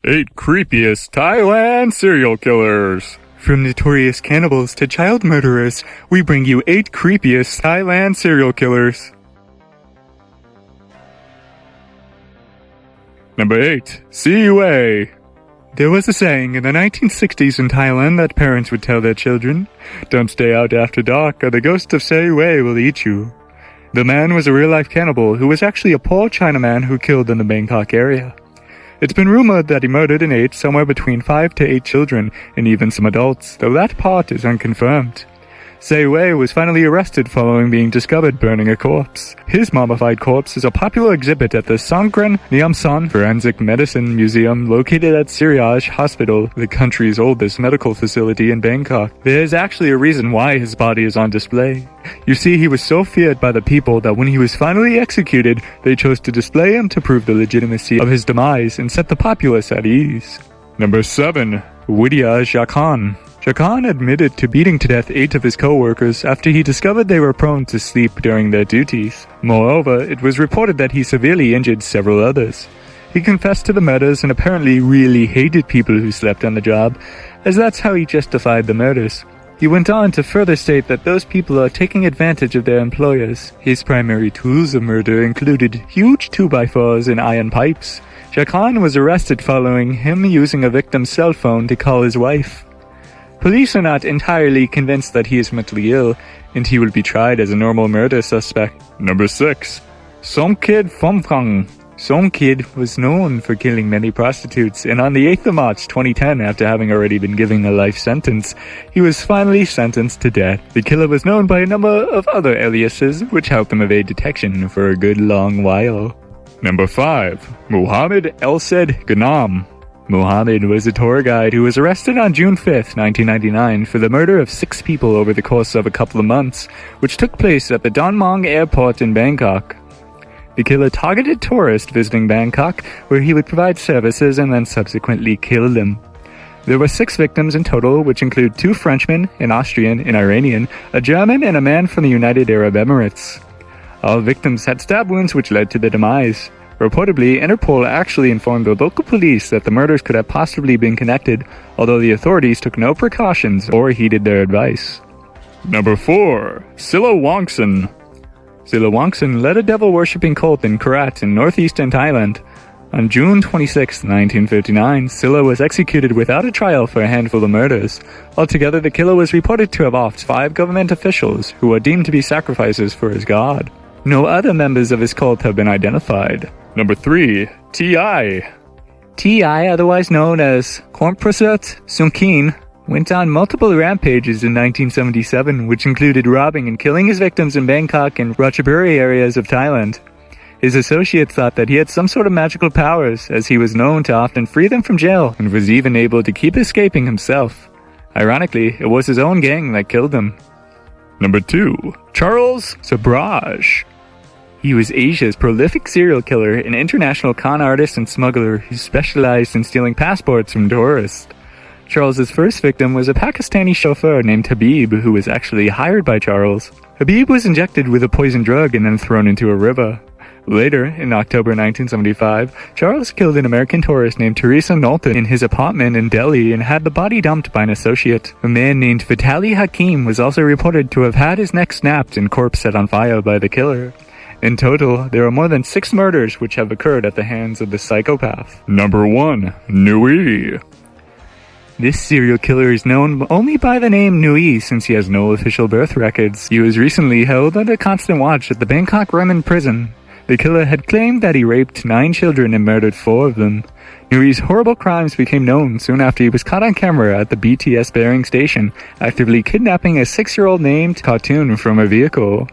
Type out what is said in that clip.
8 Creepiest Thailand Serial Killers. From notorious cannibals to child murderers, we bring you 8 Creepiest Thailand Serial Killers. Number 8. CUA. There was a saying in the 1960s in Thailand that parents would tell their children, "Don't stay out after dark or the ghost of CUA will eat you." The man was a real-life cannibal who was actually a poor Chinaman who killed in the Bangkok area. It's been rumored that he murdered and ate somewhere between 5 to 8 children, and even some adults, though that part is unconfirmed. CUA was finally arrested following being discovered burning a corpse. His mummified corpse is a popular exhibit at the Songkran Nyamson Forensic Medicine Museum located at Siriaj Hospital, the country's oldest medical facility in Bangkok. There is actually a reason why his body is on display. You see, he was so feared by the people that when he was finally executed, they chose to display him to prove the legitimacy of his demise and set the populace at ease. Number 7. Widya Jakan. Jakan admitted to beating to death 8 of his co-workers after he discovered they were prone to sleep during their duties. Moreover, it was reported that he severely injured several others. He confessed to the murders and apparently really hated people who slept on the job, as that's how he justified the murders. He went on to further state that those people are taking advantage of their employers. His primary tools of murder included huge 2x4s and iron pipes. Jakan was arrested following him using a victim's cell phone to call his wife. Police are not entirely convinced that he is mentally ill, and he will be tried as a normal murder suspect. Number 6. Somkid Phomphang. Somkid was known for killing many prostitutes, and on the 8th of March 2010, after having already been given a life sentence, he was finally sentenced to death. The killer was known by a number of other aliases, which helped him evade detection for a good long while. Number 5. Muhammad Elsed Ghanam. Muhammad was a tour guide who was arrested on June 5, 1999 for the murder of 6 people over the course of a couple of months, which took place at the Don Mueang airport in Bangkok. The killer targeted tourists visiting Bangkok, where he would provide services and then subsequently kill them. There were 6 victims in total, which include 2 Frenchmen, an Austrian, an Iranian, a German, and a man from the United Arab Emirates. All victims had stab wounds which led to their demise. Reportedly, Interpol actually informed the local police that the murders could have possibly been connected, although the authorities took no precautions or heeded their advice. Number 4. Silla Wongsan. Silla Wongsan led a devil-worshipping cult in Korat in northeastern Thailand. On June 26, 1959, Silla was executed without a trial for a handful of murders. Altogether, the killer was reported to have offed 5 government officials who were deemed to be sacrifices for his god. No other members of his cult have been identified. Number 3. T.I. T.I., otherwise known as Kornprasert Sunkin, went on multiple rampages in 1977, which included robbing and killing his victims in Bangkok and Ratchaburi areas of Thailand. His associates thought that he had some sort of magical powers, as he was known to often free them from jail and was even able to keep escaping himself. Ironically, it was his own gang that killed him. Number 2. Charles Sabraj. He was Asia's prolific serial killer, an international con artist and smuggler who specialized in stealing passports from tourists. Charles's first victim was a Pakistani chauffeur named Habib, who was actually hired by Charles. Habib was injected with a poison drug and then thrown into a river. Later, in October 1975, Charles killed an American tourist named Teresa Knowlton in his apartment in Delhi and had the body dumped by an associate. A man named Vitali Hakim was also reported to have had his neck snapped and corpse set on fire by the killer. In total, there are more than 6 murders which have occurred at the hands of the psychopath. Number 1. Nui. This serial killer is known only by the name Nui since he has no official birth records. He was recently held under constant watch at the Bangkok Ramen prison. The killer had claimed that he raped 9 children and murdered 4 of them. Nui's horrible crimes became known soon after he was caught on camera at the BTS Bering station, actively kidnapping a 6-year-old named Cartoon from a vehicle.